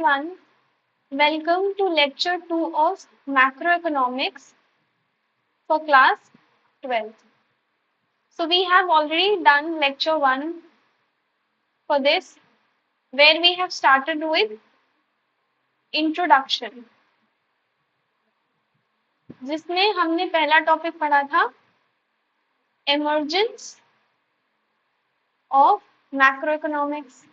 everyone. Welcome to lecture 2 of macroeconomics for class 12th. So we have already done lecture 1 for this where we have started with introduction जिसमें हमने पहला topic पढ़ा था emergence of macroeconomics.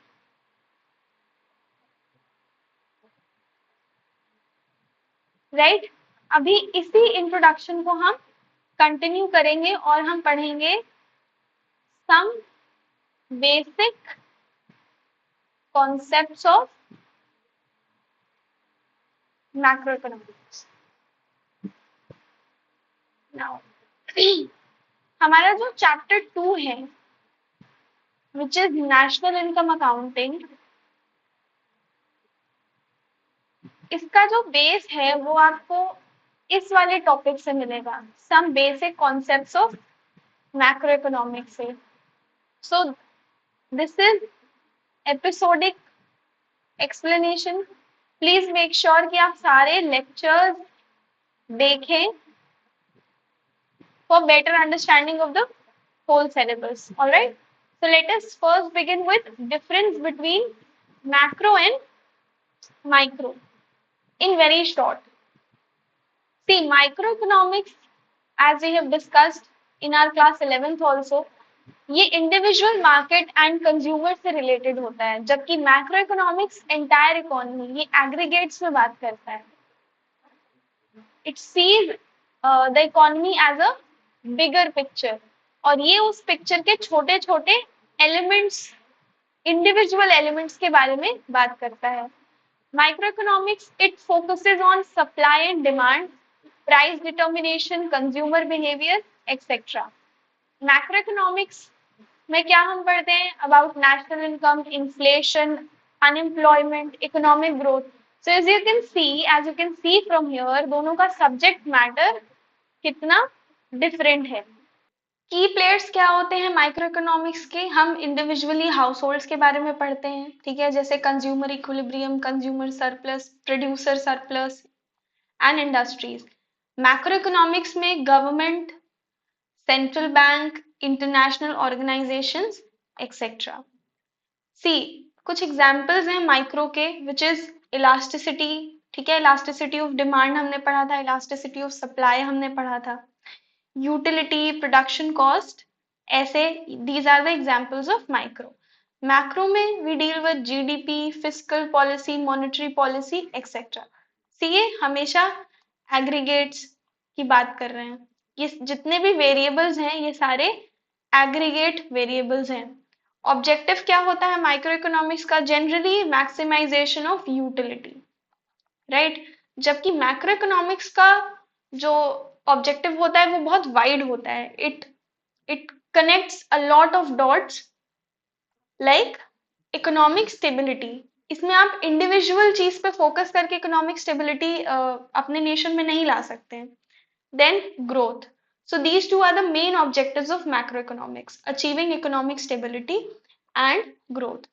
Right अभी इसी introduction को हम continue करेंगे और हम पढ़ेंगे some basic concepts of macroeconomics. Now हमारा जो चैप्टर 2 है which is national income accounting, इसका जो बेस है वो आपको इस वाले टॉपिक से मिलेगा, some basic concepts of macroeconomics से. So this is episodic explanation. Please make sure कि आप सारे लेक्चर्स देखें for better understanding of the whole syllabus. All right. So let us first begin with difference between macro and micro in very short. See, microeconomics, as we have discussed in our class 11th also, ये individual market and consumer से related होता है, जबकि macro economics entire economy, ये aggregates में बात करता है. It sees the economy as a bigger picture और ये उस पिक्चर के छोटे छोटे एलिमेंट्स, इंडिविजुअल एलिमेंट्स के बारे में बात करता है. Microeconomics it focuses on supply and demand, price determination, consumer behaviour etcetera. Macroeconomics में क्या हम पढ़ते हैं? About national income, inflation, unemployment, economic growth. So as you can see from here, दोनों का सब्जेक्ट मैटर कितना डिफरेंट है. की प्लेयर्स क्या होते हैं माइक्रो इकोनॉमिक्स के? हम इंडिविजुअली हाउस होल्ड्स के बारे में पढ़ते हैं, ठीक है, जैसे consumer equilibrium, consumer surplus, producer surplus and industries. Macro economics में government, central bank, international organisations etcetera. See कुछ एग्जांपल्स हैं माइक्रो के, विच इज इलास्टिसिटी, ठीक है, इलास्टिसिटी ऑफ डिमांड हमने पढ़ा था, इलास्टिसिटी ऑफ सप्लाई हमने पढ़ा था, यूटिलिटी, प्रोडक्शन कॉस्ट, ऐसे these are the examples of micro. Macro में we deal with GDP, fiscal policy, monetary policy etcetera. ये हमेशा एग्रीगेट्स की बात कर रहे हैं. ये जितने भी वेरिएबल्स हैं ये सारे एग्रीगेट वेरिएबल्स हैं. ऑब्जेक्टिव क्या होता है माइक्रो इकोनॉमिक्स का? Generally maximization of utility, right. जबकि मैक्रो इकोनॉमिक्स का जो ऑब्जेक्टिव होता है वो बहुत वाइड होता है. It connects a lot of dots like economic stability. इसमें आप इंडिविजुअल चीज पे फोकस करके इकोनॉमिक स्टेबिलिटी अपने नेशन में नहीं ला सकते हैं. Then growth. So these two are the main objectives of macroeconomics, achieving economic stability and growth.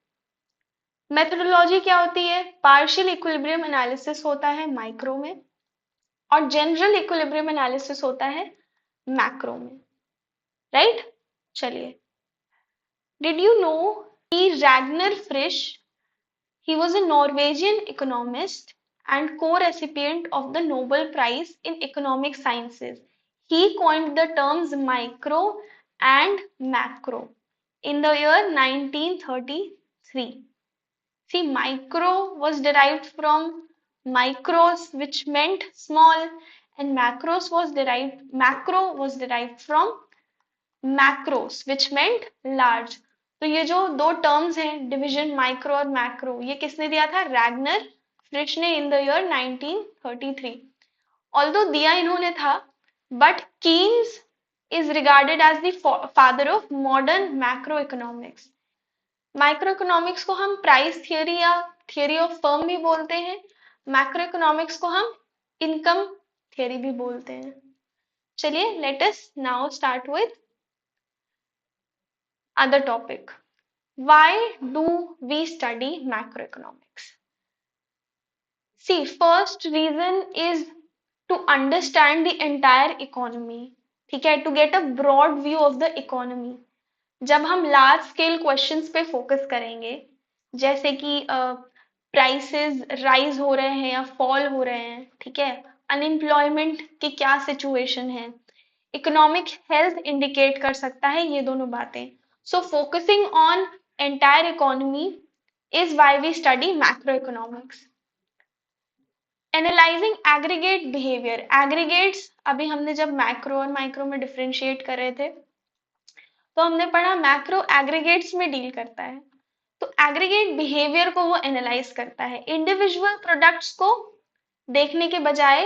Methodology क्या होती है? पार्शियल इक्विलिब्रियम एनालिसिस होता है माइक्रो में और जनरल इक्विलिब्रियम एनालिसिस होता है मैक्रो में, राइट. चलिए, डिड यू नो कि रैग्नर फ्रिश, he was a Norwegian economist and co-recipient of the Nobel Prize in Economic Sciences. He coined the terms micro and macro in the year 1933. See, micro was derived from micros, which meant small, and macro was derived from macros, which meant large. तो ये जो दो terms हैं, division micro और macro, ये किसने दिया था? रैग्नर फ्रिश ने इन द ईयर 1933. ऑल्दो दिया इन्होंने था, but Keynes is regarded as the father of modern macro economics. Micro economics को हम प्राइस थियरी या थियरी ऑफ फर्म भी बोलते हैं. मैक्रो इकोनॉमिक्स को हम इनकम थियरी भी बोलते हैं. चलिए, let us now start with other topic. Why do we study macroeconomics? See, first reason is to understand the entire economy. ठीक है, to get a broad view of the economy. जब हम large scale questions पे focus करेंगे, जैसे कि prices rise हो रहे हैं या फॉल हो रहे हैं, ठीक है, अनएम्प्लॉयमेंट की क्या सिचुएशन है, इकोनॉमिक हेल्थ इंडिकेट कर सकता है ये दोनों बातें. So focusing on entire economy is why we study macro economics. Analysing aggregate behaviour. Aggregates अभी हमने जब मैक्रो और माइक्रो में डिफरेंशिएट कर रहे थे तो हमने पढ़ा मैक्रो एग्रीगेट्स में डील करता है, तो एग्रीगेट बिहेवियर को वो एनालाइज करता है. इंडिविजुअल प्रोडक्ट्स को देखने के बजाय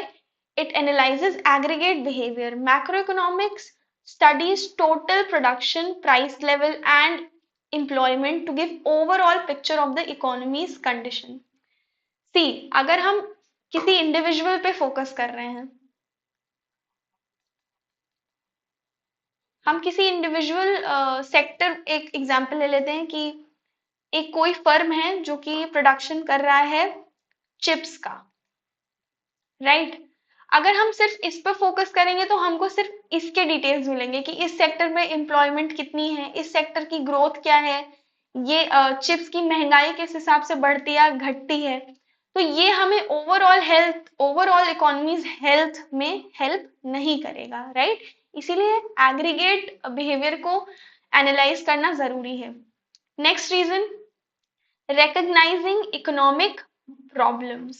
it analyses aggregate behaviour. Macro economics studies total production, price level and employment to give overall picture of the economy's condition. See, अगर हम किसी इंडिविजुअल पे फोकस कर रहे हैं, हम किसी इंडिविजुअल सेक्टर, एक एग्जांपल ले लेते हैं कि एक कोई फर्म है जो कि प्रोडक्शन कर रहा है चिप्स का, राइट. अगर हम सिर्फ इस पर फोकस करेंगे तो हमको सिर्फ इसके डिटेल्स मिलेंगे कि इस सेक्टर में एम्प्लॉयमेंट कितनी है, इस सेक्टर की ग्रोथ क्या है, ये चिप्स की महंगाई किस हिसाब से बढ़ती है घटती है. तो ये हमें overall health, overall economies health में हेल्प नहीं करेगा, राइट. इसीलिए एग्रीगेट बिहेवियर को एनालाइज करना जरूरी है. Next reason, recognizing economic problems.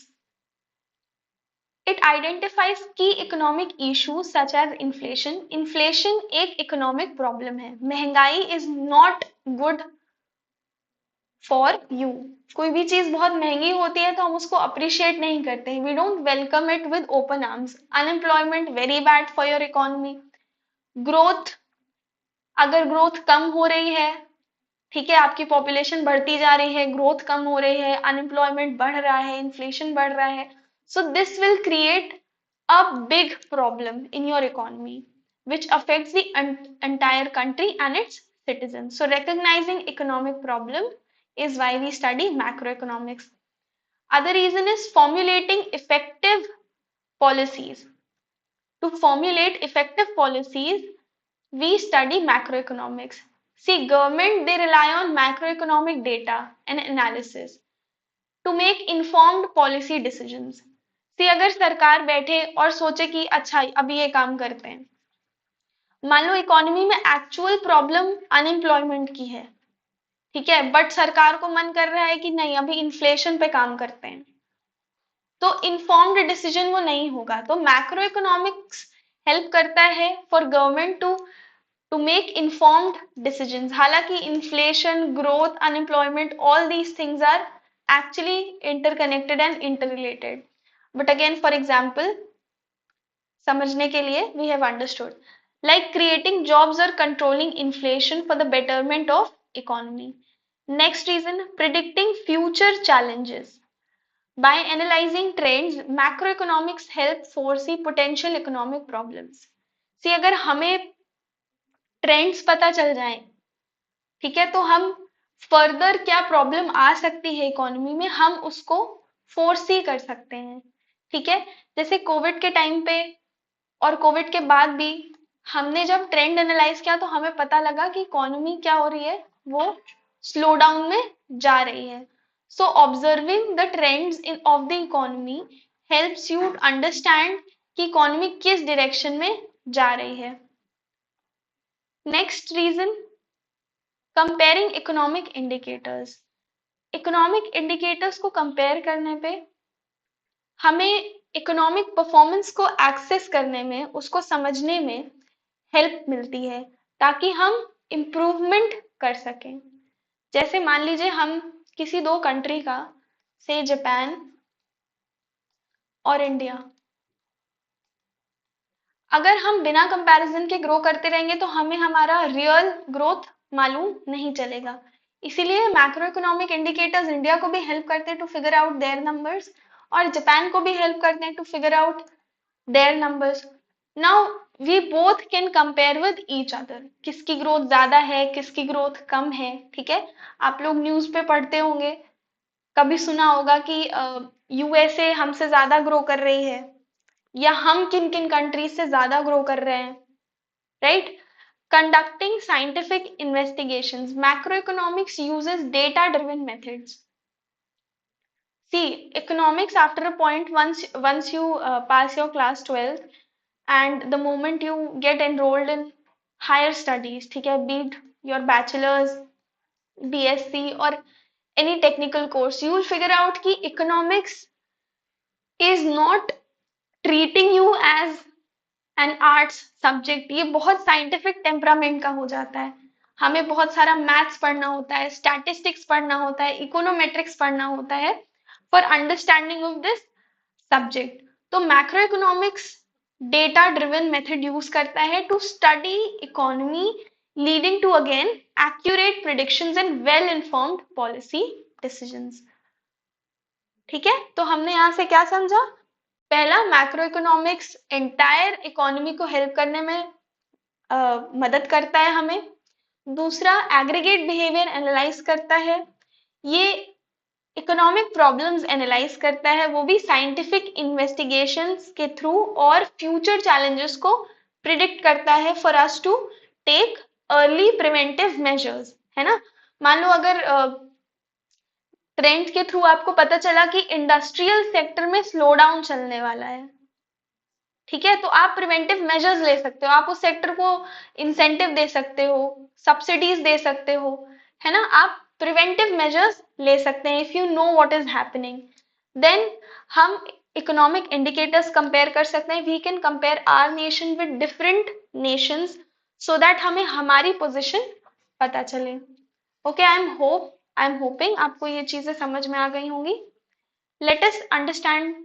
It identifies key economic issues such as inflation. Inflation एक economic problem है. महंगाई is not good for you. कोई भी चीज बहुत महंगी होती है तो हम उसको अप्रिशिएट नहीं करते हैं. We don't welcome it with open arms. Unemployment very bad for your economy. Growth, अगर ग्रोथ कम हो रही है, ठीक है, आपकी पॉपुलेशन बढ़ती जा रही है, ग्रोथ कम हो रही है, अनएम्प्लॉयमेंट बढ़ रहा है, इन्फ्लेशन बढ़ रहा है, so this will create a big problem in your economy which affects the entire country and its citizens. So recognizing economic problem is why we study macroeconomics. Other reason is formulating effective policies. To formulate effective policies, we study macroeconomics. See, government, they rely on macroeconomic data and analysis to make informed policy decisions. See, अगर सरकार बैठे और सोचे कि अच्छा अभी ये काम करते हैं, मान लो इकोनॉमी में एक्चुअल प्रॉब्लम अनएम्प्लॉयमेंट की है, ठीक है, बट सरकार को मन कर रहा है कि नहीं अभी इन्फ्लेशन पे काम करते हैं, तो इन्फॉर्म्ड डिसीजन वो नहीं होगा. तो मैक्रो इकोनॉमिक्स हेल्प करता है for government to make informed decisions. हालांकि inflation, growth, unemployment, all these things are actually interconnected and interrelated. But again, for example, समझने के लिए we have understood. Like creating jobs or controlling inflation for the betterment of economy. Next reason, predicting future challenges. By analyzing trends, macroeconomics help foresee potential economic problems. See, अगर हमें trends पता चल जाए, ठीक है, तो हम फर्दर क्या प्रॉब्लम आ सकती है इकोनॉमी में हम उसको फोरसी कर सकते हैं. ठीक है, जैसे कोविड के टाइम पे और कोविड के बाद भी हमने जब ट्रेंड एनालाइज किया तो हमें पता लगा कि इकोनॉमी क्या हो रही है, वो स्लो डाउन में जा रही है. So observing the trends in of the economy helps you understand कि इकोनॉमी किस डायरेक्शन में जा रही है. Next reason, comparing economic indicators. Economic indicators को कंपेयर करने पे हमें इकोनॉमिक परफॉर्मेंस को एक्सेस करने में, उसको समझने में हेल्प मिलती है ताकि हम इम्प्रूवमेंट कर सकें. जैसे मान लीजिए हम किसी दो कंट्री का, से जापान और इंडिया, अगर हम बिना कंपैरिजन के ग्रो करते रहेंगे तो हमें हमारा रियल ग्रोथ मालूम नहीं चलेगा. इसीलिए मैक्रो इकोनॉमिक इंडिकेटर्स इंडिया को भी हेल्प करते हैं to figure out their numbers और जापान को भी हेल्प करते हैं to figure out their numbers. Now we both can compare with each other, किसकी ग्रोथ ज्यादा है, किसकी ग्रोथ कम है. ठीक है, आप लोग न्यूज पे पढ़ते होंगे, कभी सुना होगा कि यूएसए हमसे ज्यादा ग्रो कर रही है, या हम किन किन कंट्रीज से ज्यादा ग्रो कर रहे हैं, right? Conducting scientific investigations. Macroeconomics uses data-driven methods. See, economics after a point, once you pass your class 12th and the moment you get enrolled in higher studies, ठीक है, be it your bachelor's, BSc or any technical course, you will figure out कि economics is not treating you as N arts subject. ये बहुत scientific temperament का हो जाता है, हमें बहुत सारा मैथ्स पढ़ना होता है, स्टैटिस्टिक्स पढ़ना होता है, इकोनोमेट्रिक्स पढ़ना होता है for understanding of this subject. तो macro economics data driven method use करता है to study economy, leading to again accurate predictions and well informed policy decisions. ठीक है, तो हमने यहां से क्या समझा? पहला, मैक्रो इकोनॉमिक्स एंटायर इकोनॉमी को हेल्प करने में मदद करता है हमें। दूसरा, एग्रीगेट बिहेवियर एनालाइज करता है, ये इकोनॉमिक प्रॉब्लम्स एनालाइज करता है, वो भी साइंटिफिक इन्वेस्टिगेशंस के थ्रू, और फ्यूचर चैलेंजेस को प्रिडिक्ट करता है for us to take early preventive measures, है ना? मान लो अगर ट्रेंड के थ्रू आपको पता चला कि इंडस्ट्रियल सेक्टर में स्लो डाउन चलने वाला है, ठीक है, तो आप प्रिवेंटिव मेजर्स ले सकते हो, आप उस सेक्टर को इंसेंटिव दे सकते हो, सब्सिडीज दे सकते हो, है ना? आप प्रिवेंटिव मेजर्स ले सकते हैं if you know what is happening. Then हम इकोनॉमिक इंडिकेटर्स कंपेयर कर सकते हैं, we can compare our nation with different nations so that हमें हमारी पोजीशन पता चले। ओके, आई एम होपिंग आपको ये चीजें समझ में आ गई होंगी। Late us understand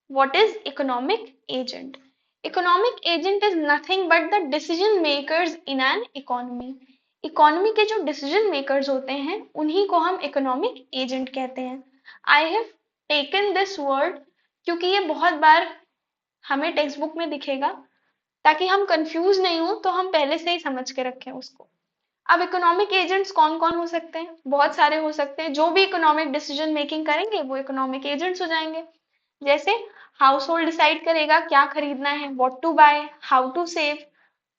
what is economic agent. Economic agent is nothing but the decision makers in an economy. Economy के जो डिसीजन मेकर्स होते हैं उन्हीं को हम इकोनॉमिक एजेंट कहते हैं। I have taken this word क्योंकि ये बहुत बार हमें टेक्स्ट बुक में दिखेगा, ताकि हम कंफ्यूज नहीं हो तो हम पहले से ही समझ के रखें उसको। अब इकोनॉमिक एजेंट्स कौन कौन हो सकते हैं? बहुत सारे हो सकते हैं, जो भी इकोनॉमिक डिसीजन मेकिंग करेंगे वो इकोनॉमिक एजेंट्स हो जाएंगे। जैसे हाउस होल्ड डिसाइड करेगा क्या खरीदना है, what to buy, how to save,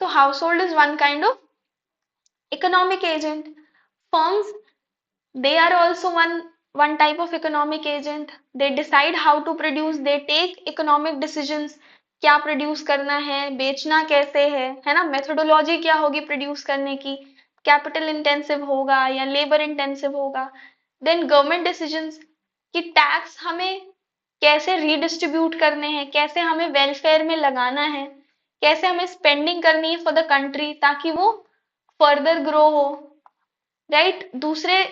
तो household is one kind of economic agent. Firms, they are also one type of economic agent. They decide how to produce, they take economic decisions, क्या produce करना है, बेचना कैसे है ना? Methodology क्या होगी प्रोड्यूस करने की, कैपिटल इंटेंसिव होगा या लेबर इंटेंसिव होगा। देन गवर्नमेंट डिसीजंस कि टैक्स हमें कैसे रीडिस्ट्रीब्यूट करने हैं, कैसे हमें वेलफेयर में लगाना है, कैसे हमें स्पेंडिंग करनी है फॉर द कंट्री ताकि वो फर्दर ग्रो हो, राइट? दूसरे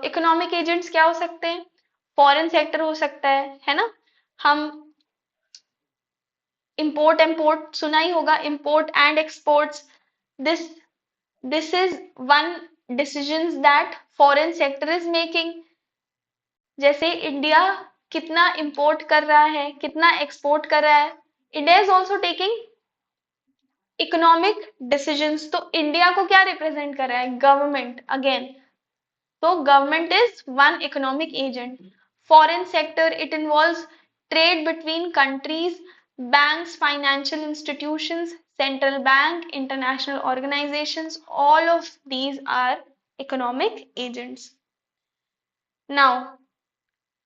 इकोनॉमिक एजेंट्स क्या हो सकते हैं? फॉरेन सेक्टर हो सकता है ना? हम इंपोर्ट एक्सपोर्ट सुना ही होगा, import and exports. This this is one decisions that foreign sector is making. जैसे इंडिया कितना इंपोर्ट कर रहा है, कितना एक्सपोर्ट कर रहा है, India is also taking economic decisions. तो इंडिया को क्या रिप्रेजेंट कर रहा है? Government again. तो government is one economic agent. Foreign sector, it involves trade between countries, banks, financial institutions, central bank, international organizations, all of these are economic agents. Now,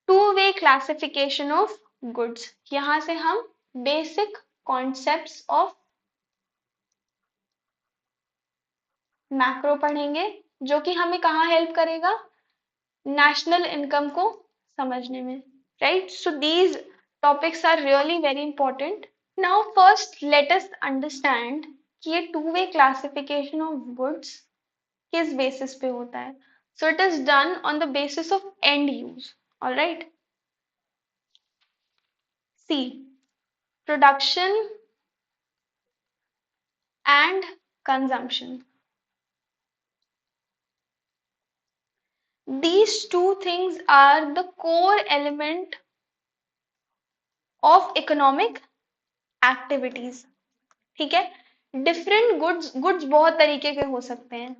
two-way classification of goods. यहां से हम basic concepts of macro पढ़ेंगे, जो कि हमें कहाँ help करेगा? National income को समझने में, right? So these topics are really very important. Now first let us understand कि ये two way classification of goods किस बेसिस पे होता है। So it is done on the basis of end use. Alright, see, production and consumption, these two things are the core element of economic activities. ठीक है, different goods बहुत तरीके के हो सकते हैं,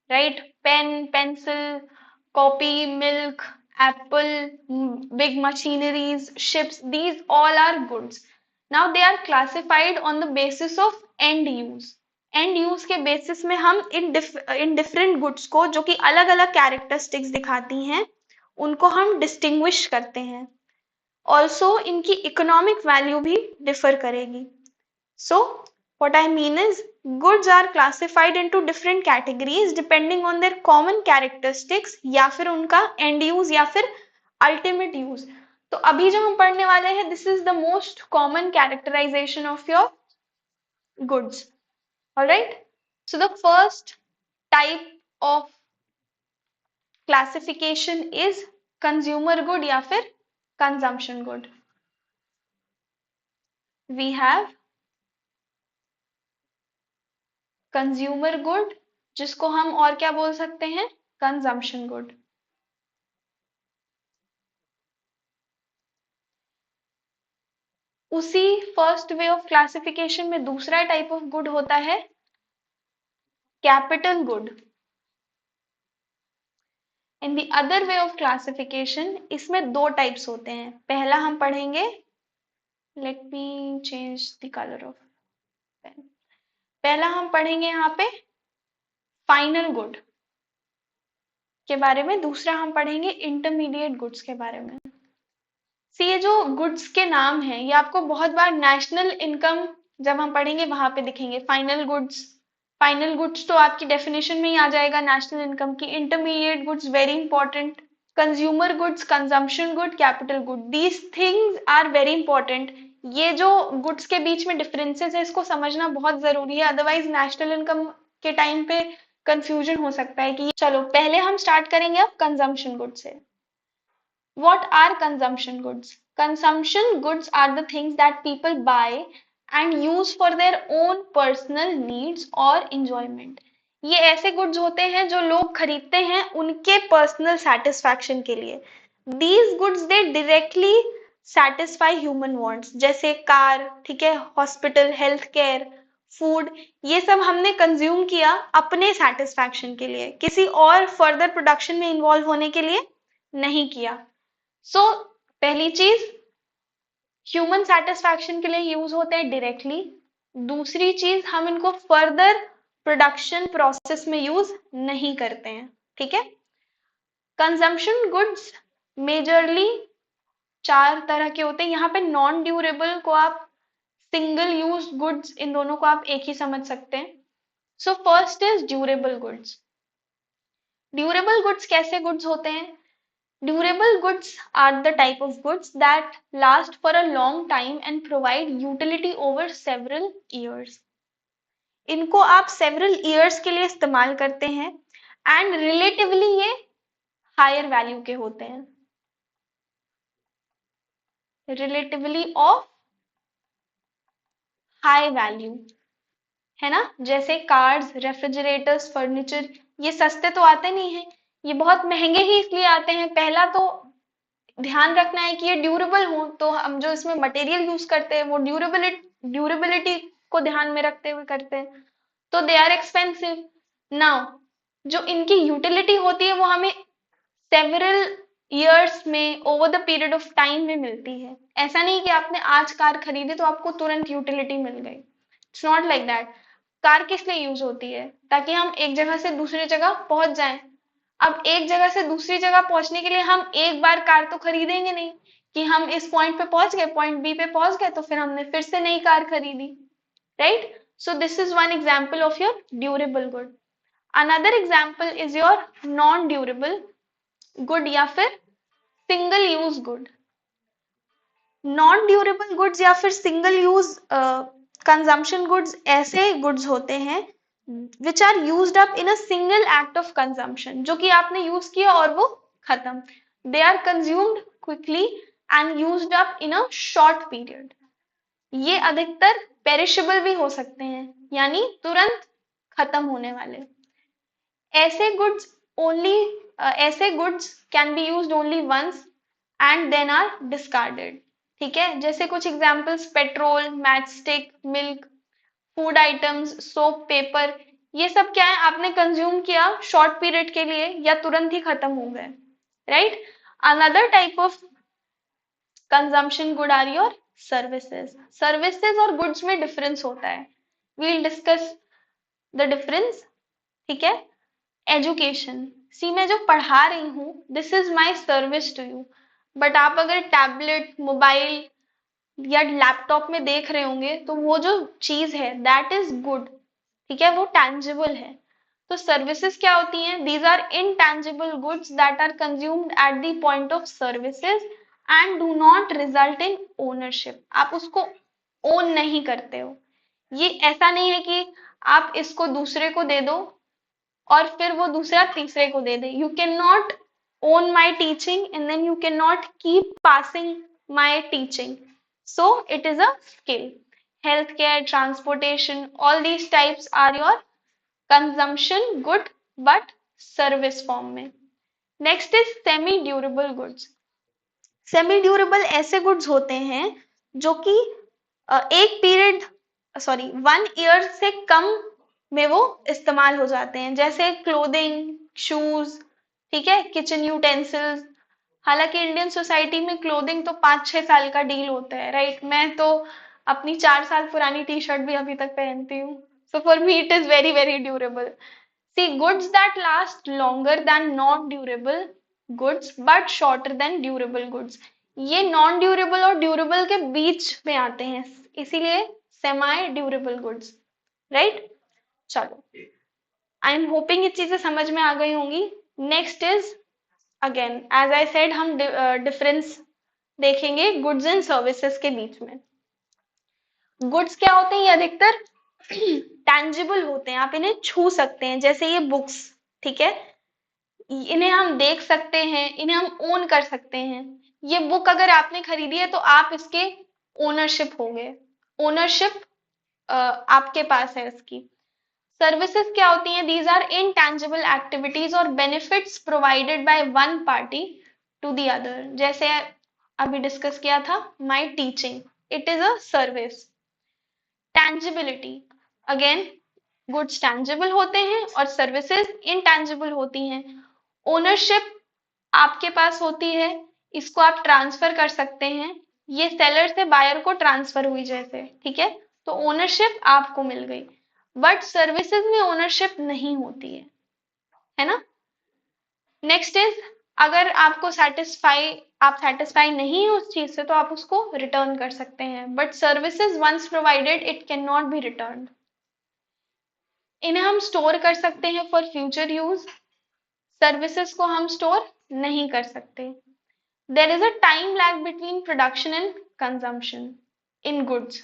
right? Pen, pencil, copy, milk, apple, big machineries, ships, these all are goods. Now they are classified on the basis of end use. And use के basis में हम इन डिफरेंट गुड्स को, जो कि अलग अलग कैरेक्टरिस्टिक्स दिखाती हैं, उनको हम डिस्टिंग्विश करते हैं. ऑल्सो इनकी इकोनॉमिक वैल्यू भी डिफर करेगी. सो what I mean is, goods are classified into different categories depending on their common characteristics या फिर उनका end use या फिर ultimate use. तो अभी जो हम पढ़ने वाले हैं, this is the most common characterization of your goods. Alright? So the first type of classification is consumer good या फिर consumption good. We have consumer good, जिसको हम और क्या बोल सकते हैं, कंजम्पशन गुड. उसी फर्स्ट वे ऑफ क्लासिफिकेशन में दूसरा टाइप ऑफ गुड होता है capital good. In the other way of classification इसमें दो टाइप्स होते हैं. पहला हम पढ़ेंगे, let me change the colour of pen. पहला हम पढ़ेंगे यहाँ पे फाइनल गुड के बारे में, दूसरा हम पढ़ेंगे इंटरमीडिएट गुड्स के बारे में. ये जो गुड्स के नाम हैं, ये आपको बहुत बार नेशनल इनकम जब हम पढ़ेंगे वहां पे दिखेंगे. फाइनल गुड्स तो आपकी डेफिनेशन में ही आ जाएगा नेशनल इनकम की. Intermediate goods very important. Consumer goods, consumption good, capital good, these things are very important. ये जो गुड्स के बीच में डिफरेंसेस है, इसको समझना बहुत जरूरी है, अदरवाइज नेशनल इनकम के टाइम पे कंफ्यूजन हो सकता है कि. चलो पहले हम स्टार्ट करेंगे अब कंजम्पशन गुड से. What are consumption goods? Consumption goods are the things that people buy and use for their own personal needs or enjoyment. ये ऐसे गुड्स होते हैं जो लोग खरीदते हैं उनके पर्सनल सेटिस्फैक्शन के लिए. These goods they directly satisfy human wants, जैसे कार, ठीक है, हॉस्पिटल, हेल्थ केयर, फूड, ये सब हमने कंज्यूम किया अपने सेटिस्फैक्शन के लिए, किसी और फर्दर प्रोडक्शन में इन्वॉल्व होने के लिए नहीं किया. सो पहली चीज, ह्यूमन सेटिस्फैक्शन के लिए यूज होते हैं डायरेक्टली. दूसरी चीज, हम इनको फर्दर प्रोडक्शन प्रोसेस में यूज नहीं करते हैं. ठीक है. कंजम्पशन गुड्स मेजरली चार तरह के होते हैं. यहाँ पे नॉन ड्यूरेबल को आप सिंगल यूज गुड्स, इन दोनों को आप एक ही समझ सकते हैं. So first is durable goods. Durable goods कैसे गुड्स होते हैं? Durable goods are the type of goods that last for a long time and provide utility over several years. इनको आप several years के लिए इस्तेमाल करते हैं and relatively ये higher value के होते हैं. Relatively of high value, है ना. जैसे कार्स, रेफ्रिजरेटर्स, फर्नीचर, ये सस्ते तो आते नहीं है, ये बहुत महंगे ही इसलिए आते हैं. पहला तो ध्यान रखना है कि ये ड्यूरेबल हो, तो हम जो इसमें मटेरियल यूज करते हैं वो ड्यूरेबिलिटी को ध्यान में रखते हुए करते हैं, तो दे आर एक्सपेंसिव. नाउ जो इनकी यूटिलिटी होती है वो हमें सेवरल ईयर्स में, over the period of time में मिलती है. ऐसा नहीं कि आपने आज कार खरीदी तो आपको तुरंत यूटिलिटी मिल गई. It's not like that. Car किस लिए यूज होती है? ताकि हम एक जगह से दूसरी जगह पहुंच जाएं. अब एक जगह से दूसरी जगह पहुंचने के लिए हम एक बार कार तो खरीदेंगे नहीं कि हम इस पॉइंट पे पहुंच गए, पॉइंट बी पे पहुंच गए तो फिर हमने फिर से नई कार खरीदी. Right. So this is one example of your durable good. Another example is your non durable good या फिर single use good. Non durable goods या फिर सिंगल यूज कंजम्पशन गुड्स ऐसे गुड्स होते हैं which are used up in a single act of consumption, जो कि आपने यूज किया और वो खत्म. They are consumed quickly and used up in a short period. ये अधिकतर perishable भी हो सकते हैं, यानी तुरंत खत्म होने वाले. ऐसे goods can be used only once and then are discarded. ठीक है. जैसे कुछ examples, petrol, match stick, milk, food items, soap, paper, ये सब क्या है, आपने कंज्यूम किया शॉर्ट पीरियड के लिए या तुरंत ही खत्म हो गए. Right. Another type of consumption good are your services. Services और गुड्स में डिफरेंस होता है, वील डिस्कस द डिफरेंस। ठीक है, एजुकेशन, सी मैं जो पढ़ा रही हूँ this is my service to you, but आप अगर टैबलेट, मोबाइल या लैपटॉप में देख रहे होंगे तो वो जो चीज है दैट इज गुड। ठीक है, वो टैंजिबल है। तो सर्विसेज क्या होती हैं? These are intangible goods that are consumed at the point of services and do not result in ownership. आप उसको ओन नहीं करते हो। ये ऐसा नहीं है कि आप इसको दूसरे को दे दो और फिर वो दूसरा तीसरे को दे दे। You can not own my teaching and then you cannot keep passing my teaching. So it is a skill. Healthcare, transportation, all these types are your consumption good but service form में. Next is semi durable goods. Semi durable ऐसे goods होते हैं जो कि एक period, sorry 1 year से कम में वो इस्तेमाल हो जाते हैं, जैसे क्लोथिंग, शूज, ठीक है, किचन यूटेंसिल्स। हालांकि इंडियन सोसाइटी में क्लोथिंग तो 5-6 साल का डील होता है, राइट? मैं तो अपनी 4 साल पुरानी टी शर्ट भी अभी तक पहनती हूँ, so for me it is very very durable. See goods that last longer than non durable goods but shorter than durable goods, ये नॉन ड्यूरेबल और ड्यूरेबल के बीच में आते हैं, इसीलिए सेमी ड्यूरेबल गुड्स, राइट? चलो, आई एम होपिंग ये चीजें समझ में आ गई होंगी। Next is again as I said हम डिफरेंस देखेंगे गुड्स एंड सर्विसेज के बीच में। गुड्स क्या होते हैं? ये अधिकतर टैंजिबल होते हैं, आप इन्हें छू सकते हैं, जैसे ये बुक्स, ठीक है, इन्हें हम देख सकते हैं, इन्हें हम ओन कर सकते हैं। ये बुक अगर आपने खरीदी है तो आप इसके ओनरशिप हो गए, ओनरशिप आपके पास है इसकी। सर्विसेज क्या होती हैं? दीज आर इनटैंजिबल एक्टिविटीज और benefits provided by one party to the other, जैसे अभी डिस्कस किया था my teaching, it is a service. Tangibility, again goods tangible होते हैं और सर्विसेज इनटैंजिबल होती हैं। ओनरशिप आपके पास होती है, इसको आप ट्रांसफर कर सकते हैं, ये सेलर से बायर को ट्रांसफर हुई जैसे, ठीक है, तो ओनरशिप आपको मिल गई। बट सर्विसेज में ओनरशिप नहीं होती है ना? नेक्स्ट इज, अगर आपको आप सेटिस्फाई नहीं हो उस चीज से तो आप उसको रिटर्न कर सकते हैं, but services once provided it can not be return. इन्हें हम स्टोर कर सकते हैं फॉर फ्यूचर यूज, सर्विसेज को हम स्टोर नहीं कर सकते। There is a time lag between production and consumption in goods.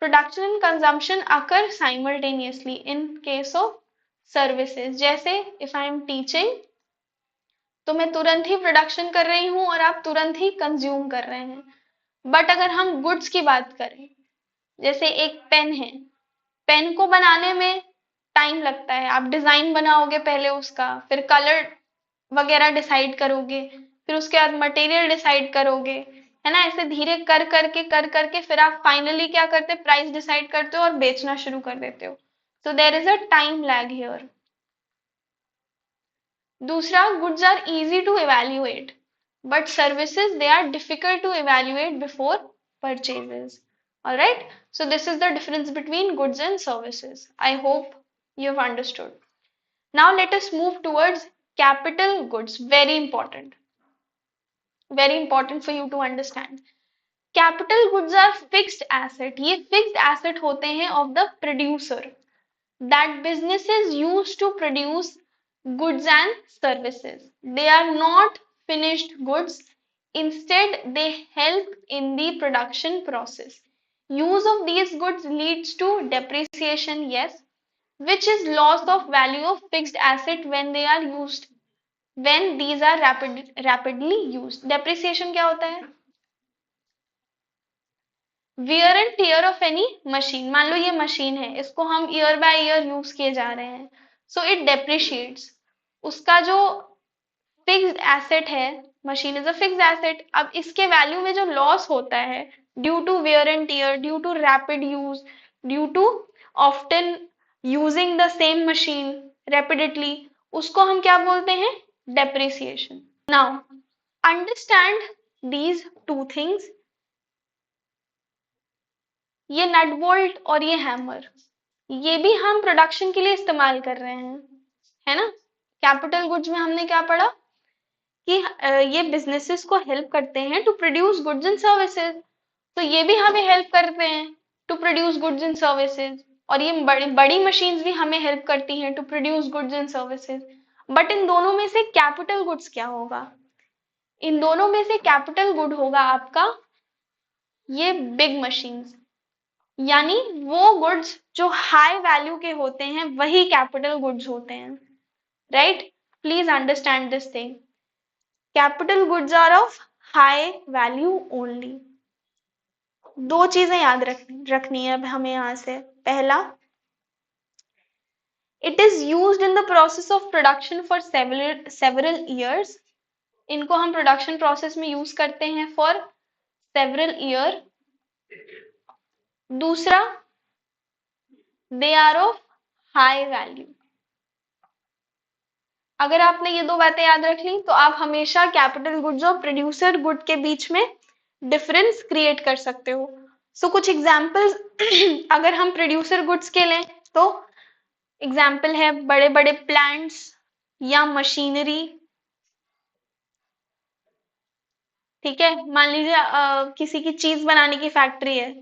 Production and consumption occur simultaneously in case of services. जैसे if I am teaching तो मैं तुरंत ही प्रोडक्शन कर रही हूँ और आप तुरंत ही कंज्यूम कर रहे हैं। बट अगर हम गुड्स की बात करें, जैसे एक पेन है, पेन को बनाने में टाइम लगता है, आप डिजाइन बनाओगे पहले उसका, फिर कलर वगैरह डिसाइड करोगे, फिर उसके बाद मटेरियल डिसाइड करोगे, है ना? ऐसे धीरे कर करके फिर आप फाइनली क्या करते, प्राइस डिसाइड करते हो और बेचना शुरू कर देते हो। So there is a time lag here. दूसरा, goods are easy to evaluate but services they are difficult to evaluate before purchases. Alright, so this is the difference between goods and services. I hope you have understood. Now let us move towards capital goods. Very important for you to understand. Capital goods are fixed asset. ये fixed asset होते हैं of the producer that businesses use to produce goods and services. They are not finished goods. Instead, they help in the production process. Use of these goods leads to depreciation, yes, which is loss of value of fixed asset when they are used, when these are rapidly used. Depreciation क्या होता है? Wear and tear of any machine. मान लो ये machine है, इसको हम year by year use किए जा रहे हैं, सो इट डेप्रिशिएट्स। उसका जो फिक्स्ड एसेट है, machine is a fixed asset, अब इसके वैल्यू में जो लॉस होता है due to wear and tear, due to rapid use, due to often using the same machine repeatedly, उसको हम क्या बोलते हैं? Depreciation. Now understand these two things, ये नट बोल्ट और ये हैमर, ये भी हम प्रोडक्शन के लिए इस्तेमाल कर रहे हैं, है ना। कैपिटल गुड्स में हमने क्या पढ़ा कि ये बिजनेसेस को हेल्प करते हैं to produce goods and services, तो ये भी हमें हेल्प करते हैं to produce goods and services, और ये बड़ी बड़ी मशीन्स भी हमें हेल्प करती हैं to produce goods and services. But इन दोनों में से कैपिटल गुड्स क्या होगा, इन दोनों में से कैपिटल गुड होगा आपका ये बिग मशीन्स, यानी वो गुड्स जो हाई वैल्यू के होते हैं वही कैपिटल गुड्स होते हैं, right. Please understand this thing, capital goods are of high value only. दो चीजें याद रखनी है अब हमें यहां से। पहला, it is used in the process of production for several years, इनको हम प्रोडक्शन प्रोसेस में यूज करते हैं फॉर सेवरल ईयर। दूसरा, they are of high value. अगर आपने ये दो बातें याद रख ली तो आप हमेशा कैपिटल गुड्स और प्रोड्यूसर गुड के बीच में डिफरेंस क्रिएट कर सकते हो। सो कुछ एग्जांपल्स अगर हम प्रोड्यूसर गुड्स के लें तो एग्जाम्पल है बड़े बड़े प्लांट्स या मशीनरी, ठीक है। मान लीजिए किसी की चीज बनाने की फैक्ट्री है,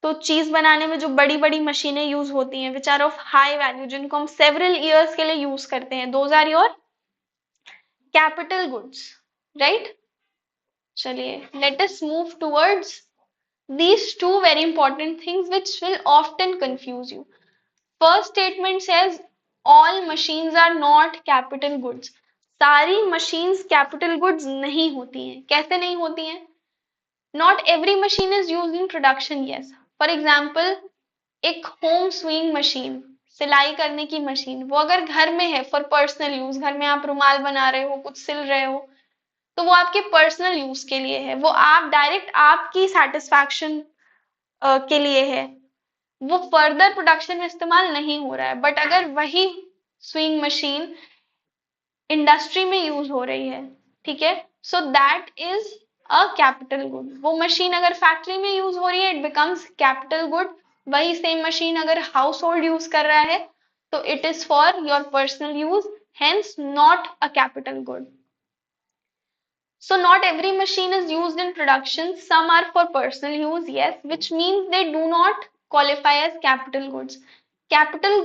तो चीज बनाने में जो बड़ी बड़ी मशीनें यूज होती हैं which are of high value, जिनको हम सेवरल ईयर्स के लिए यूज करते हैं, those are your capital goods, right. चलिए, let us move towards these two very important things which will often confuse you. First statement says all machines are not capital goods. सारी machines capital goods नहीं होती हैं। कैसे नहीं होती हैं? Not every machine is used in production, yes. For example, एक home sewing machine, सिलाई करने की मशीन, वो अगर घर में है फॉर पर्सनल यूज, घर में आप रुमाल बना रहे हो, कुछ सिल रहे हो, तो वो आपके पर्सनल यूज के लिए है, वो आप डायरेक्ट आपकी सेटिस्फैक्शन के लिए है, वो फर्दर प्रोडक्शन में इस्तेमाल नहीं हो रहा है। बट अगर वही स्विंग मशीन इंडस्ट्री में यूज हो रही है, ठीक है, so that is a capital good. वो मशीन अगर फैक्ट्री में यूज हो रही है, इट बिकम्स कैपिटल गुड। वही सेम मशीन अगर हाउस होल्ड यूज कर रहा है तो it is for your personal use, hence not a capital good. So not every machine is used in production. Some are for personal use, yes, which means they do not qualify as capital goods. Capital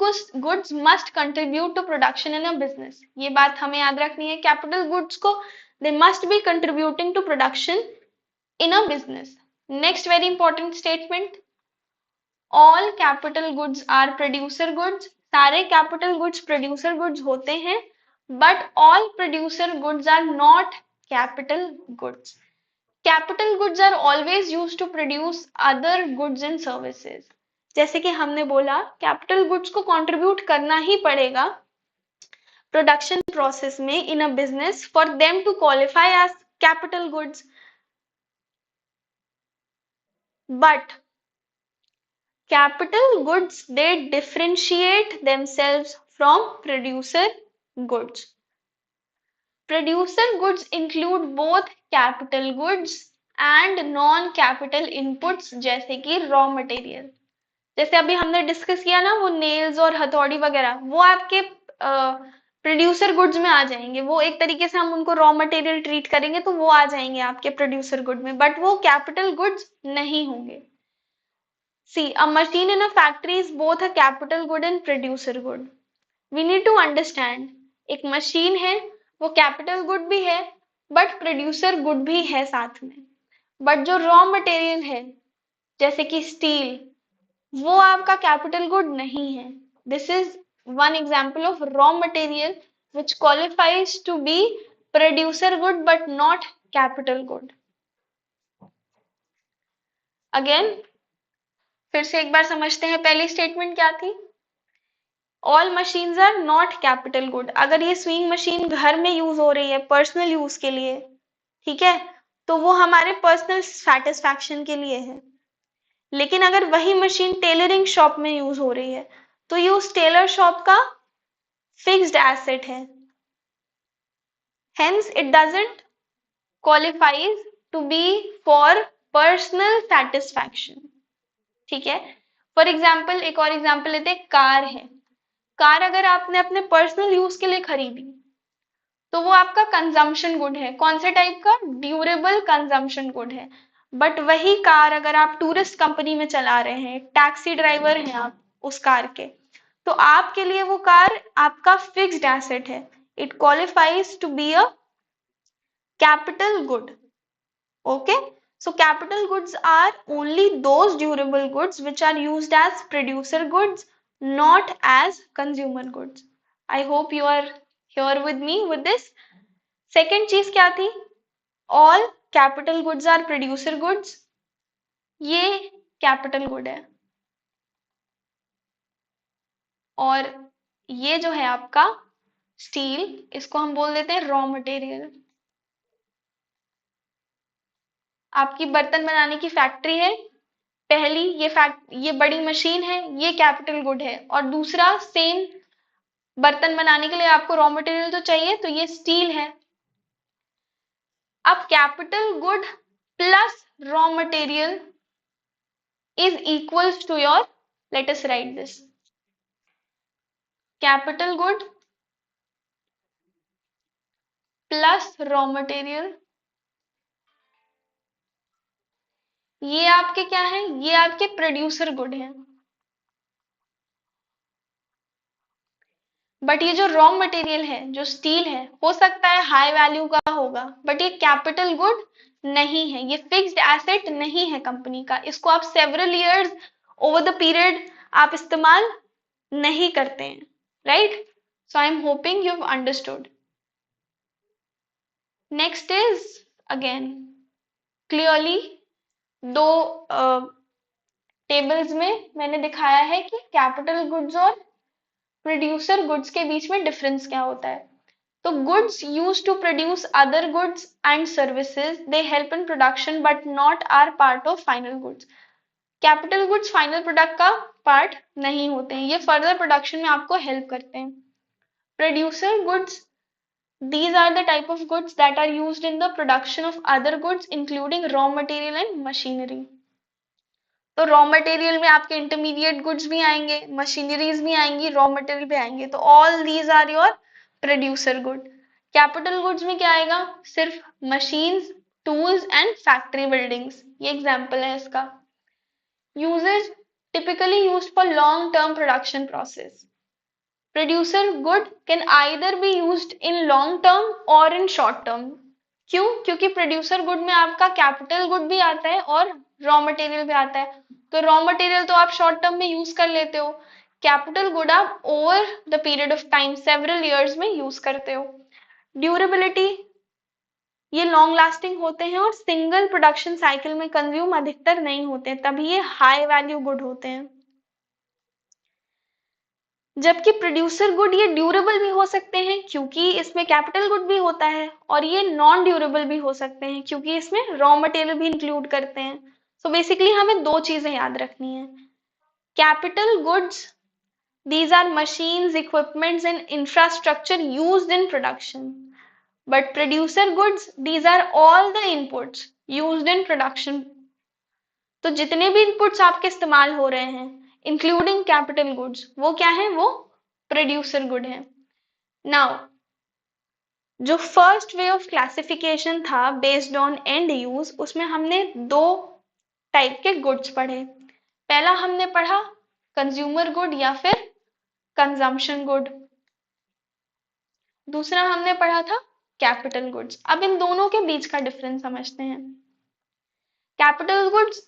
goods must contribute to production in a business. ये बात हमें याद रखनी है। Capital goods को they must be contributing to production in a business. Next very important statement. All capital goods are producer goods. सारे capital goods producer goods होते हैं, but all producer goods are not capital goods. Capital goods are always used to produce other goods and services. जैसे कि हमने बोला capital goods को contribute करना ही पड़ेगा production process में in a business for them to qualify as capital goods. But capital goods, they differentiate themselves from producer goods. Producer goods include both capital goods and non-capital inputs जैसे कि raw material. जैसे अभी हमने discuss किया ना वो nails और हथौड़ी वगैरह, वो आपके प्रोड्यूसर गुड्स में आ जाएंगे। वो एक तरीके से हम उनको रॉ मटेरियल ट्रीट करेंगे तो वो आ जाएंगे आपके प्रोड्यूसर गुड में, बट वो कैपिटल गुड्स नहीं होंगे। See, a machine in a factory is both a capital good and producer good. We need to understand, एक मशीन है वो कैपिटल गुड भी है बट प्रोड्यूसर गुड भी है साथ में। बट जो रॉ मटेरियल है जैसे कि स्टील, वो आपका कैपिटल गुड नहीं है। This is one example of raw material which qualifies to be producer good but not capital good. Again फिर से एक बार समझते हैं, पहली स्टेटमेंट क्या थी? All machines are not capital good. अगर ये स्विंग मशीन घर में यूज हो रही है पर्सनल यूज के लिए, ठीक है, तो वो हमारे पर्सनल सेटिस्फैक्शन के लिए है। लेकिन अगर वही मशीन टेलरिंग शॉप में यूज हो रही है तो ये उस टेलर शॉप का फिक्स्ड एसेट है, hence it doesn't qualifies to be for personal satisfaction. ठीक है, फॉर एग्जाम्पल एक और एग्जाम्पल लेते हैं, कार है। कार अगर आपने अपने पर्सनल यूज के लिए खरीदी तो वो आपका कंजम्पशन गुड है। कौन से टाइप का? ड्यूरेबल कंजम्पशन गुड है। बट वही कार अगर आप टूरिस्ट कंपनी में चला रहे हैं, टैक्सी ड्राइवर हैं आप उस कार के, तो आपके लिए वो कार आपका फिक्स्ड एसेट है। It qualifies to be a capital good. Okay, so capital goods are only those durable goods which are used as producer goods, not as consumer goods. I hope you are here with me with this. Second चीज क्या थी? All capital goods are producer goods. ये capital good है, और ये जो है आपका स्टील, इसको हम बोल देते हैं रॉ मटेरियल। आपकी बर्तन बनाने की फैक्ट्री है, पहली ये बड़ी मशीन है, ये कैपिटल गुड है, और दूसरा सेम बर्तन बनाने के लिए आपको रॉ मटेरियल तो चाहिए, तो ये स्टील है। अब capital good plus raw material is equals to your, let us write this, capital good plus raw material, ये आपके क्या है? ये आपके प्रोड्यूसर गुड है। बट ये जो रॉ मटेरियल है, जो स्टील है, हो सकता है हाई वैल्यू का होगा, बट ये कैपिटल गुड नहीं है, ये फिक्स्ड एसेट नहीं है कंपनी का। इसको आप several years over the period आप इस्तेमाल नहीं करते हैं, right? So I am hoping you have understood. Next is again clearly दो टेबल्स में मैंने दिखाया है कि कैपिटल गुड्स और प्रोड्यूसर गुड्स के बीच में डिफरेंस क्या होता है। तो goods use to produce other goods and services, they help in production but not are part of final goods. Capital goods final product का पार्ट नहीं होते हैं, ये फर्दर प्रोडक्शन में आपको हेल्प करते हैं। Producer goods, these are the type of goods that are used in the production of other goods including raw material and machinery. तो रॉ मटेरियल में आपके इंटरमीडिएट गुड्स भी आएंगे, मशीनरीज भी आएंगी, रॉ मटेरियल भी आएंगे, तो all these are your producer good. Capital goods में क्या आएगा? सिर्फ machines, tools and factory buildings, ये एग्जांपल है इसका। Uses typically used for long term production process. Producer good can either be used in long term or in short term. क्यों? क्योंकि producer good में आपका कैपिटल गुड भी आता है और रॉ मटेरियल भी आता है, तो रॉ मटेरियल तो आप शॉर्ट टर्म में यूज कर लेते हो, कैपिटल गुड आप over the period of time several years में यूज करते हो। ड्यूरेबिलिटी, ये लॉन्ग लास्टिंग होते हैं और सिंगल प्रोडक्शन साइकिल में कंज्यूम अधिकतर नहीं होते हैं, तभी ये हाई वैल्यू गुड होते हैं। जबकि प्रोड्यूसर गुड ये ड्यूरेबल भी हो सकते हैं क्योंकि इसमें कैपिटल गुड भी होता है, और ये नॉन ड्यूरेबल भी हो सकते हैं क्योंकि इसमें रॉ मटेरियल भी इंक्लूड करते हैं। सो बेसिकली हमें दो चीजें याद रखनी है। Capital goods, these are machines, equipments and infrastructure used in production. But producer goods, these are all the inputs used in production. तो जितने भी इनपुट्स आपके इस्तेमाल हो रहे हैं इंक्लूडिंग कैपिटल गुड्स, वो क्या है? वो प्रोड्यूसर गुड है। नाउ जो फर्स्ट वे ऑफ क्लासिफिकेशन था बेस्ड ऑन एंड यूज, उसमें हमने दो टाइप के गुड्स पढ़े। पहला हमने पढ़ा कंज्यूमर गुड या फिर कंजम्पशन गुड, दूसरा हमने पढ़ा था कैपिटल गुड्स। अब इन दोनों के बीच का डिफरेंस समझते हैं। कैपिटल गुड्स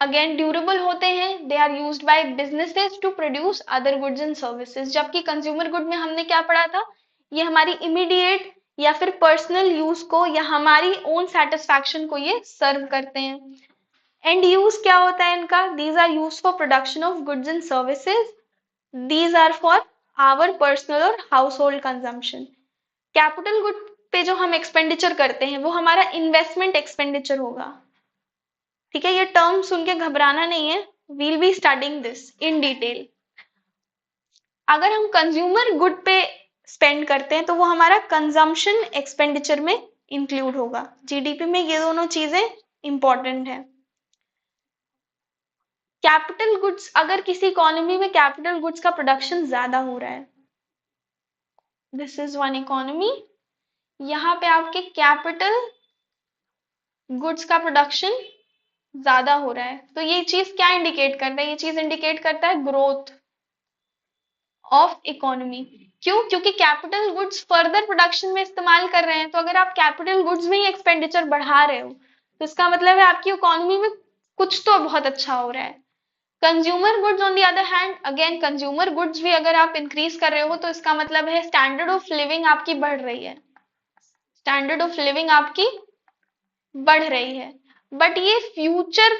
अगेन ड्यूरेबल होते हैं, they are used by businesses to produce other goods and services. जबकि कंज्यूमर गुड में हमने क्या पढ़ा था? ये हमारी इमीडिएट या फिर पर्सनल यूज को या हमारी ओन सेटिस्फैक्शन को ये सर्व करते हैं। एंड यूज क्या होता है इनका? These are use for production of goods and services, these are for our personal और household consumption. Capital good पे जो हम एक्सपेंडिचर करते हैं वो हमारा इन्वेस्टमेंट एक्सपेंडिचर होगा, ठीक है? ये टर्म सुन के घबराना नहीं है, we'll be studying this in detail. अगर हम कंज्यूमर गुड पे स्पेंड करते हैं तो वो हमारा कंजम्पशन एक्सपेंडिचर में इंक्लूड होगा। जीडीपी में ये दोनों चीजें इंपॉर्टेंट है। कैपिटल गुड्स, अगर किसी इकोनॉमी में कैपिटल गुड्स का प्रोडक्शन ज्यादा हो रहा है, दिस इज वन इकोनॉमी, यहाँ पे आपके कैपिटल गुड्स का प्रोडक्शन ज्यादा हो रहा है, तो ये चीज क्या इंडिकेट करता है? ये चीज इंडिकेट करता है ग्रोथ ऑफ इकोनॉमी। क्यों? क्योंकि कैपिटल गुड्स फर्दर प्रोडक्शन में इस्तेमाल कर रहे हैं, तो अगर आप कैपिटल गुड्स में ही एक्सपेंडिचर बढ़ा रहे हो तो इसका मतलब है आपकी इकोनॉमी में कुछ तो बहुत अच्छा हो रहा है। Consumer goods on the other hand, again consumer goods भी अगर आप इंक्रीज कर रहे हो तो इसका मतलब है स्टैंडर्ड ऑफ लिविंग आपकी बढ़ रही है, स्टैंडर्ड ऑफ लिविंग आपकी बढ़ रही है। बट ये फ्यूचर,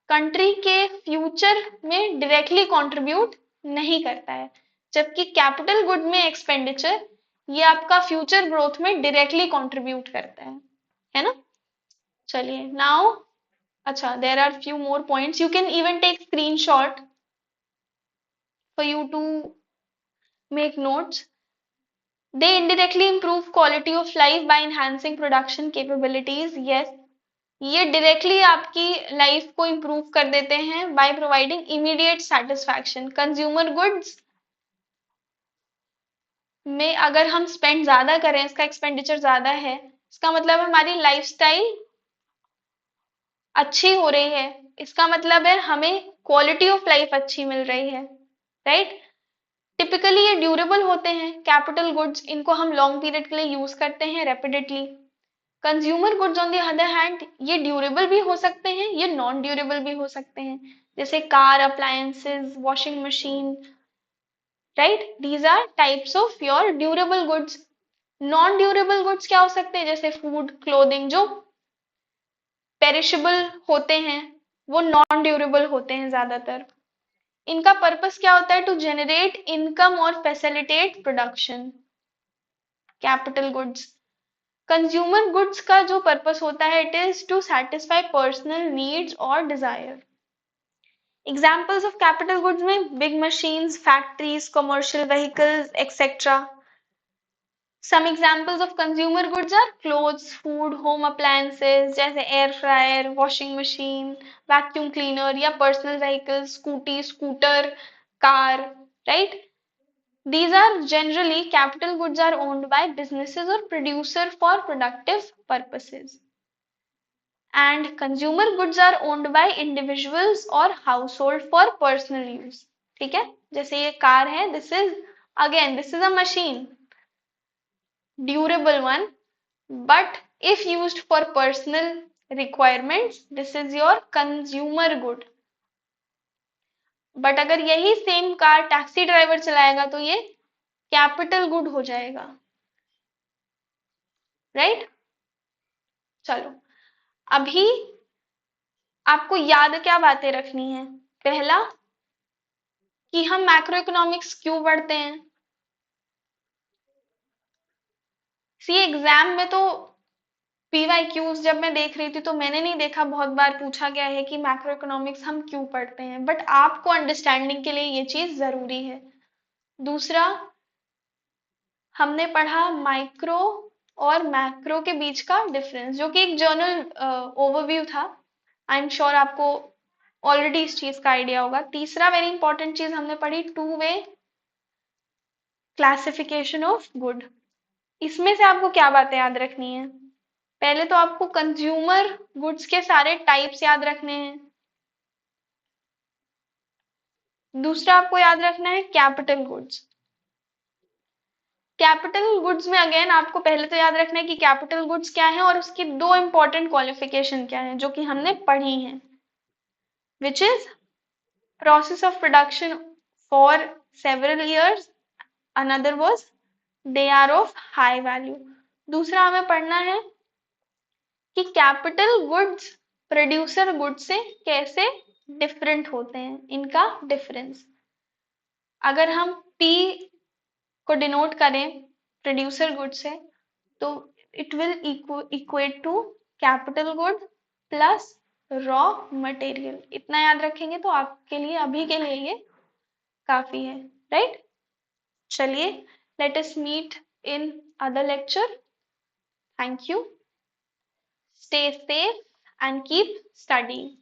कंट्री के फ्यूचर में डायरेक्टली कंट्रीब्यूट नहीं करता है, जबकि कैपिटल गुड में एक्सपेंडिचर ये आपका फ्यूचर ग्रोथ में डायरेक्टली कंट्रीब्यूट करता है ना। चलिए नाउ, अच्छा there are few more points, you can even take screenshot for you to make notes. They indirectly improve quality of life by enhancing production capabilities. Yes, ये directly आपकी life को improve कर देते हैं by providing immediate satisfaction. Consumer goods में अगर हम spend ज्यादा करें, इसका एक्सपेंडिचर ज्यादा है, इसका मतलब हमारी लाइफस्टाइल अच्छी हो रही है, इसका मतलब है हमें क्वालिटी ऑफ लाइफ अच्छी मिल रही है, राइट। टिपिकली ये ड्यूरेबल होते हैं कैपिटल गुड्स, इनको हम लॉन्ग पीरियड के लिए यूज करते हैं repeatedly. Consumer goods on the other hand ये ड्यूरेबल भी हो सकते हैं, ये नॉन ड्यूरेबल भी हो सकते हैं, जैसे car, appliances, washing machine, right. These are types of your durable goods. Non durable goods क्या हो सकते हैं? जैसे फूड, क्लोथिंग, जो पेरिशेबल होते हैं वो नॉन ड्यूरेबल होते हैं ज्यादातर। इनका पर्पस क्या होता है? टू जनरेट इनकम और facilitate production. Capital goods, consumer goods का जो पर्पस होता है, it is to satisfy personal needs और desire. Examples of capital goods में big machines, factories, commercial vehicles etcetera. Some examples of consumer goods are clothes, food, home appliances जैसे air fryer, washing machine, vacuum cleaner, या personal vehicles, scooty, scooter, car, right? These are generally capital goods are owned by businesses or producer for productive purposes. And consumer goods are owned by individuals or household for personal use. ठीक है, जैसे ये car है, this is a machine, durable one, but if used for personal requirements, this is your consumer good. But अगर यही same car taxi driver चलाएगा तो ये कैपिटल गुड हो जाएगा, राइट। चलो अभी आपको याद क्या बातें रखनी है? पहला कि हम मैक्रो इकोनॉमिक्स क्यों पढ़ते हैं। सी एग्जाम में तो पीवाईक्यूज जब मैं देख रही थी तो मैंने नहीं देखा बहुत बार पूछा गया है कि मैक्रो इकोनॉमिक्स हम क्यों पढ़ते हैं, बट आपको अंडरस्टैंडिंग के लिए ये चीज जरूरी है। दूसरा, हमने पढ़ा माइक्रो और मैक्रो के बीच का डिफरेंस, जो कि एक जर्नल ओवरव्यू था। आई एम श्योर आपको ऑलरेडी इस चीज का आइडिया होगा। तीसरा वेरी इंपॉर्टेंट चीज हमने पढ़ी, to way classification of good. इसमें से आपको क्या बातें याद रखनी है? पहले तो आपको कंज्यूमर गुड्स के सारे टाइप्स याद रखने हैं। दूसरा आपको याद रखना है कैपिटल गुड्स। कैपिटल गुड्स में अगेन आपको पहले तो याद रखना है कि कैपिटल गुड्स क्या है और उसकी दो इंपॉर्टेंट क्वालिफिकेशन क्या है जो कि हमने पढ़ी हैं, which is process of production for several years, another was they are of high value. दूसरा हमें पढ़ना है कि कैपिटल गुड्स प्रोड्यूसर गुड्स से कैसे डिफरेंट होते हैं, इनका डिफरेंस। अगर हम P को डिनोट करें प्रोड्यूसर गुड से तो it will equate to capital good plus raw material. इतना याद रखेंगे तो आपके लिए अभी के लिए ये काफी है, राइट। चलिए let us meet in other lecture. Thank you. Stay safe and keep studying.